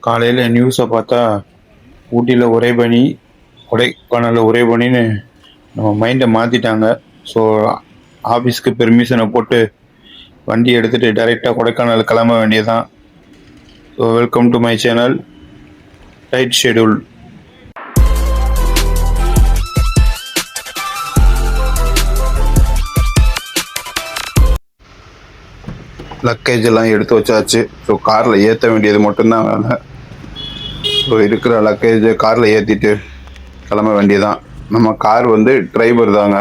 காலையில் நியூஸை பார்த்தா ஊட்டியில் ஒரே பனி, கொடைக்கானலில் ஒரே பனின்னு நம்ம மைண்டை மாற்றிட்டாங்க. ஸோ ஆஃபீஸ்க்கு பெர்மிஷனை போட்டு வண்டி எடுத்துகிட்டு டைரெக்டாக கொடைக்கானல் கிளம்ப வேண்டியதான். So welcome to my channel tight schedule. Luggage எல்லாம் எடுத்து வச்சாச்சு. ஸோ காரில் ஏற்ற வேண்டியது மட்டும்தான் வேலை. ஸோ இருக்கிற லக்கேஜை காரில் ஏற்றிட்டு கிளம்ப வேண்டியதான். நம்ம கார் டிரைவர் தாங்க.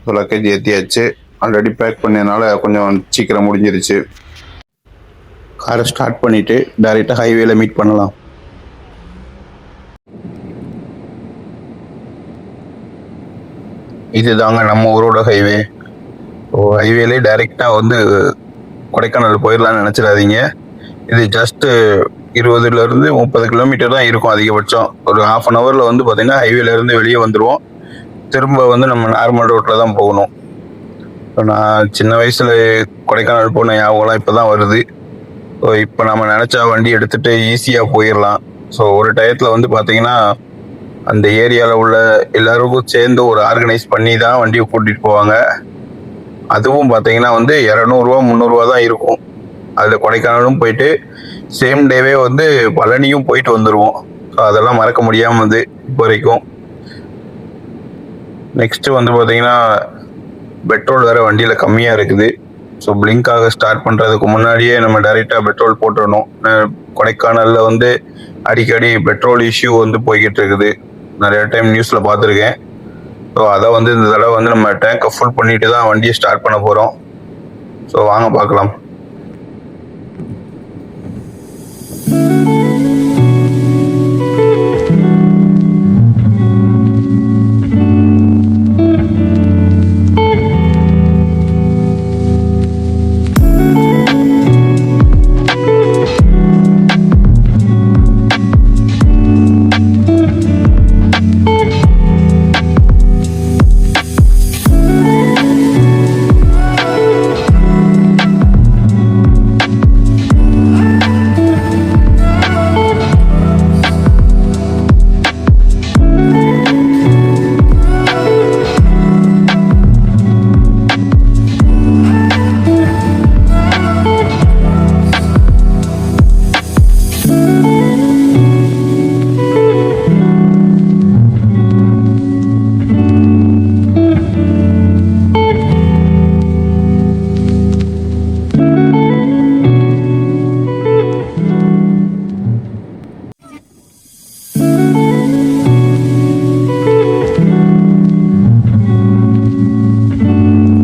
ஸோ லக்கேஜ் ஏற்றியாச்சு. ஆல்ரெடி பேக் பண்ணதுனால கொஞ்சம் சீக்கிரம் முடிஞ்சிருச்சு. காரை ஸ்டார்ட் பண்ணிவிட்டு டைரெக்டாக ஹைவேல மீட் பண்ணலாம். இதுதாங்க நம்ம ஊரோட ஹைவே. ஸோ ஹைவேலே டைரெக்டாக கொடைக்கானல் போயிடலான்னு நினச்சிடாதீங்க. இது ஜஸ்ட்டு 20 to 30 கிலோமீட்டர் தான் இருக்கும் அதிகபட்சம். ஒரு ½ அன் ஹவரில் பார்த்திங்கன்னா ஹைவேலேருந்து வெளியே வந்துடுவோம். திரும்ப நம்ம நார்மல் ரோட்டில் தான் போகணும். இப்போ நான் சின்ன வயசில் கொடைக்கானல் போன ஞாபகம்லாம் இப்போ தான் வருது. ஸோ இப்போ நம்ம நினச்சா வண்டி எடுத்துகிட்டு ஈஸியாக போயிடலாம். ஸோ ஒரு டயத்தில் பார்த்திங்கன்னா அந்த ஏரியாவில் உள்ள எல்லாருக்கும் சேர்ந்து ஒரு ஆர்கனைஸ் பண்ணி தான் வண்டியை கூட்டிகிட்டு போவாங்க. அதுவும் பார்த்திங்கன்னா 200 300 தான் இருக்கும். அதில் கொடைக்கானலும் போயிட்டு சேம் டேவே பழனியும் போயிட்டு வந்துடுவோம். ஸோ அதெல்லாம் மறக்க முடியாமல் இப்போ வரைக்கும். நெக்ஸ்ட்டு பார்த்திங்கன்னா பெட்ரோல் வேறு வண்டியில் கம்மியாக இருக்குது. ஸோ பிளிங்காக ஸ்டார்ட் பண்ணுறதுக்கு முன்னாடியே நம்ம டைரெக்டாக பெட்ரோல் போட்டுடணும். கொடைக்கானலில் அடிக்கடி பெட்ரோல் இஷ்யூ போய்கிட்டு இருக்குது. நிறைய டைம் நியூஸில் பார்த்துருக்கேன். ஸோ அதை இந்த தடவை நம்ம டேங்கை ஃபுல் பண்ணிட்டு தான் வண்டியை ஸ்டார்ட் பண்ண போகிறோம். ஸோ வாங்க பார்க்கலாம்.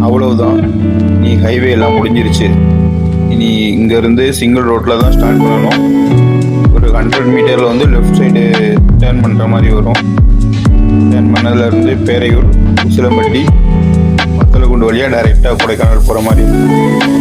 அவ்வளவுதான், நீ ஹைவே எல்லாம் முடிஞ்சிருச்சு. இனி இங்கேருந்து சிங்கிள் ரோட்டில் தான் ஸ்டார்ட் பண்ணணும். ஒரு 100 மீட்டரில் லெஃப்ட் சைடு டேர்ன் பண்ணுற மாதிரி வரும். டேர்ன் பண்ணதுலேருந்து பேரையூர், உசிலம்பட்டி, வத்தலகுண்டு வழியாக டைரெக்டாக கொடைக்கானல் போகிற மாதிரி இருக்கும்.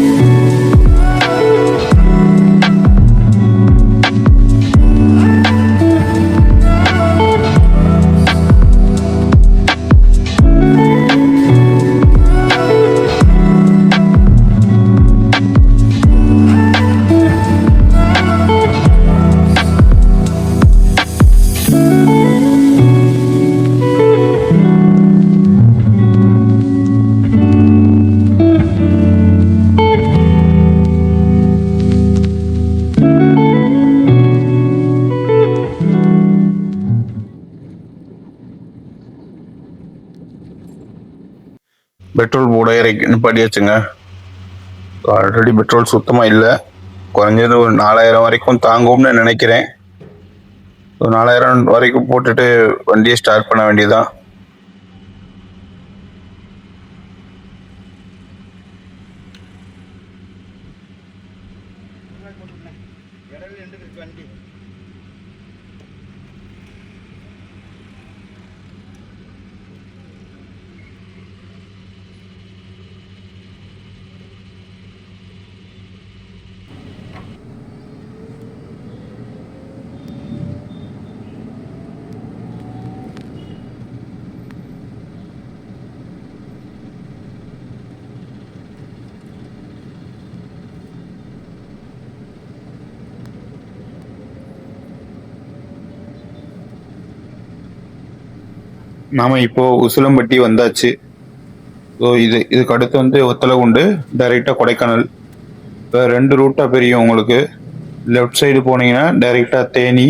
பெட்ரோல் போட இறக்கி நிப்பாட்டியாச்சுங்க. ஆல்ரெடி பெட்ரோல் சுத்தமாக இல்லை. குறைஞ்சது ஒரு 4000 வரைக்கும் தாங்கும்னு நினைக்கிறேன். 4000 வரைக்கும் போட்டுட்டு வண்டியை ஸ்டார்ட் பண்ண வேண்டியதுதான். நாம் இப்போது உசிலம்பட்டி வந்தாச்சு. ஸோ இதுக்கு அடுத்து வந்து ஒத்தலகுண்டு, டைரெக்டாக கொடைக்கானல். இப்போ 2 ரூட்டாக பிரியும் உங்களுக்கு. லெஃப்ட் சைடு போனீங்கன்னா டைரெக்டாக தேனி,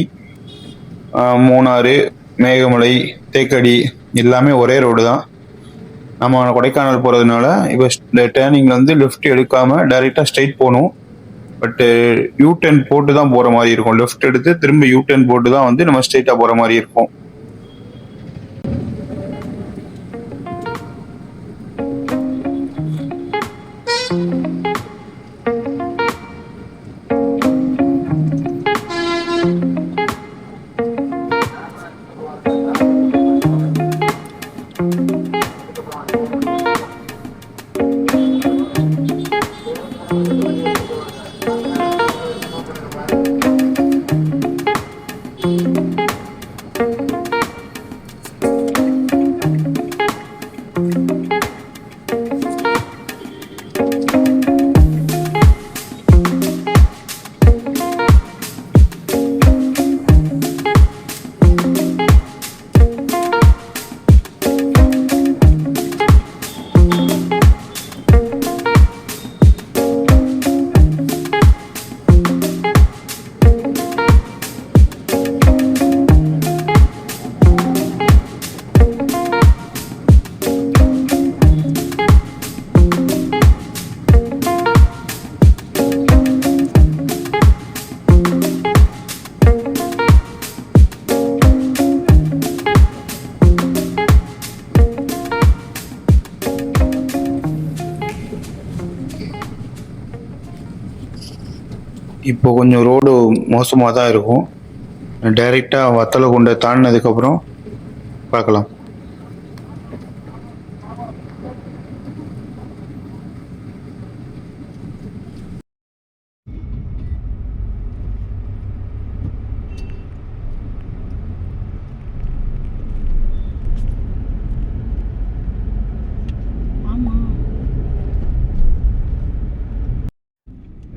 மூணாறு, மேகமலை, தேக்கடி எல்லாமே ஒரே ரோடு தான். நம்ம கொடைக்கானல் போகிறதுனால இப்போ இந்த டேர்னிங்கில் வந்து லெஃப்ட் எடுக்காமல் டைரெக்டாக ஸ்ட்ரைட் போகணும். பட்டு யூ-டர்ன் போட்டு தான் போகிற மாதிரி இருக்கும். லெஃப்ட் எடுத்து திரும்ப யூ-டர்ன் போட்டு தான் வந்து நம்ம ஸ்ட்ரைட்டாக போகிற மாதிரி இருக்கும். இப்போ கொஞ்சம் ரோடு மோசமாக தான் இருக்கும். டைரெக்டாக வத்தலகுண்டை தாண்டினதுக்கப்புறம் பார்க்கலாம்.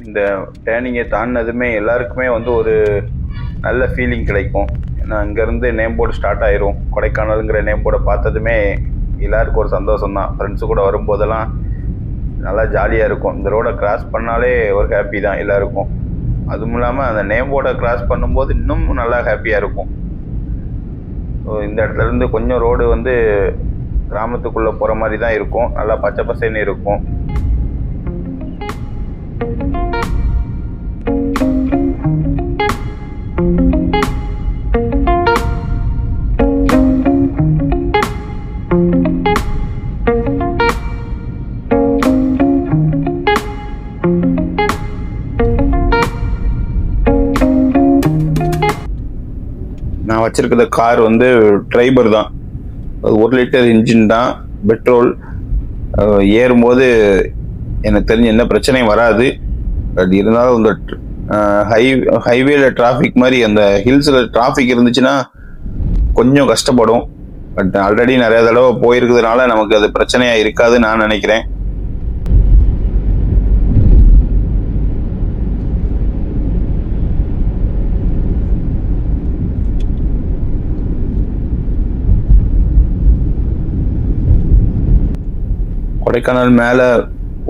இந்த டேர்னிங்கை தாண்டினதுமே எல்லாருக்குமே வந்து ஒரு நல்ல ஃபீலிங் கிடைக்கும். ஏன்னா அங்கேருந்து நேம் போர்டு ஸ்டார்ட் ஆயிரும். கொடைக்கானலுங்கிற நேம் போர்டை பார்த்ததுமே எல்லாருக்கும் ஒரு சந்தோஷம் தான். ஃப்ரெண்ட்ஸு கூட வரும்போதெல்லாம் நல்லா ஜாலியாக இருக்கும். இந்த ரோடை கிராஸ் பண்ணாலே ஒரு ஹாப்பி தான் எல்லாருக்கும். அதுவும் இல்லாமல் அந்த நேம் போர்டை கிராஸ் பண்ணும்போது இன்னும் நல்லா ஹாப்பியாக இருக்கும். ஸோ இந்த இடத்துலேருந்து கொஞ்சம் ரோடு வந்து கிராமத்துக்குள்ளே போகிற மாதிரி தான் இருக்கும். நல்லா பச்சை பசேன்னு இருக்கும். நான் வச்சிருக்கிற கார் வந்து ட்ரைபர் தான். அது 1 லிட்டர் இன்ஜின் தான், பெட்ரோல். ஏறும்போது எனக்கு தெரிஞ்ச எந்த பிரச்சனையும் வராது. பட் இருந்தாலும் இந்த ஹைவேல டிராஃபிக் மாதிரி அந்த ஹில்ஸில் டிராஃபிக் இருந்துச்சுன்னா கொஞ்சம் கஷ்டப்படும். பட் ஆல்ரெடி நிறைய தடவை போயிருக்கிறதுனால நமக்கு அது பிரச்சனையாக இருக்காதுன்னு நான் நினைக்கிறேன். கொடைக்கானல் மேலே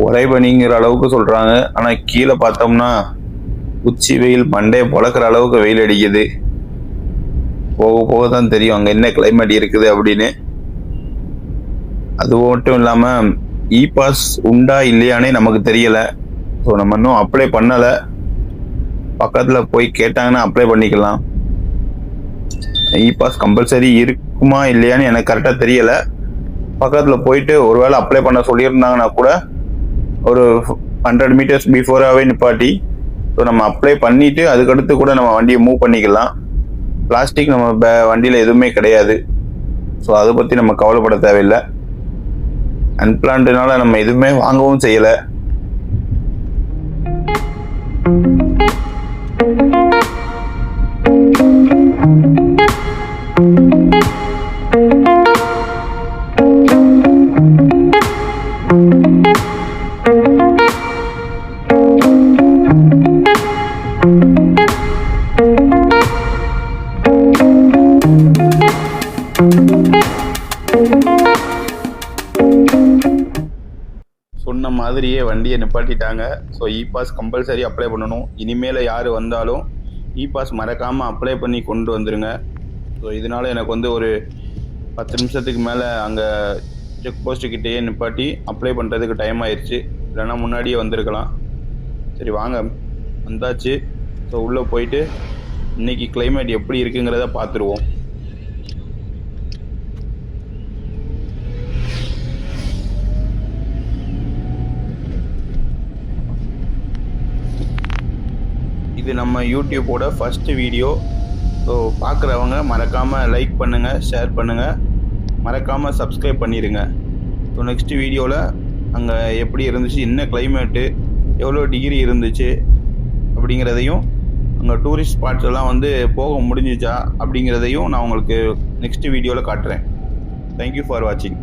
உறைபனிங்கிற அளவுக்கு சொல்கிறாங்க. ஆனால் கீழே பார்த்தோம்னா உச்சி வெயில் மண்டையை பொழக்கிற அளவுக்கு வெயில் அடிக்குது. போக போக தான் தெரியும் அங்கே என்ன கிளைமேட் இருக்குது அப்படின்னு. அது மட்டும் இல்லாமல் இ-பாஸ் உண்டா இல்லையானே நமக்கு தெரியலை. ஸோ நம்ம இன்னும் அப்ளை பண்ணலை. பக்கத்தில் போய் கேட்டாங்கன்னா அப்ளை பண்ணிக்கலாம். இ-பாஸ் கம்பல்சரி இருக்குமா இல்லையான்னு எனக்கு கரெக்டாக தெரியலை. பக்கத்தில் போயிட்டு ஒருவேளை அப்ளை பண்ண சொல்லியிருந்தாங்கன்னா கூட ஒரு 100 மீட்டர்ஸ் பிஃபோராகவே நிப்பாட்டி ஸோ நம்ம அப்ளை பண்ணிவிட்டு அதுக்கடுத்து கூட நம்ம வண்டியை மூவ் பண்ணிக்கலாம். பிளாஸ்டிக் நம்ம வண்டியில் எதுவுமே கிடையாது. ஸோ அதை பற்றி நம்ம கவலைப்பட தேவையில்லை. அன்பிளான்டுனால நம்ம எதுவுமே வாங்கவும் செய்யலை. சொன்ன மாதிரியே வண்டியை நிப்பாட்டிட்டாங்க. So e pass compulsory apply பண்ணணும். இனிமேல் யார் வந்தாலும் இ பாஸ் மறக்காமல் அப்ளை பண்ணி கொண்டு வந்துடுங்க. ஸோ இதனால் எனக்கு வந்து ஒரு 10 நிமிஷத்துக்கு மேலே அங்கே செக் போஸ்ட்டுக்கிட்டேயே நிப்பாட்டி அப்ளை பண்ணுறதுக்கு டைம் ஆயிடுச்சு. இல்லைன்னா முன்னாடியே வந்திருக்கலாம். சரி வாங்க, வந்தாச்சு. ஸோ உள்ளே போயிட்டு இன்றைக்கி கிளைமேட் எப்படி இருக்குங்கிறத பார்த்துருவோம். இது நம்ம யூடியூப்போட ஃபஸ்ட்டு வீடியோ. ஸோ பார்க்குறவங்க மறக்காமல் லைக் பண்ணுங்கள், ஷேர் பண்ணுங்கள், மறக்காமல் சப்ஸ்கிரைப் பண்ணிடுங்க. ஸோ நெக்ஸ்ட்டு வீடியோவில் அங்கே எப்படி இருந்துச்சு, என்ன கிளைமேட்டு, எவ்வளோ டிகிரி இருந்துச்சு அப்படிங்கிறதையும், அங்கே டூரிஸ்ட் ஸ்பாட்ஸ் எல்லாம் வந்து போக முடிஞ்சிச்சா அப்படிங்கிறதையும் நான் உங்களுக்கு நெக்ஸ்ட்டு வீடியோவில் காட்டுறேன். தேங்க்யூ ஃபார் வாட்சிங்.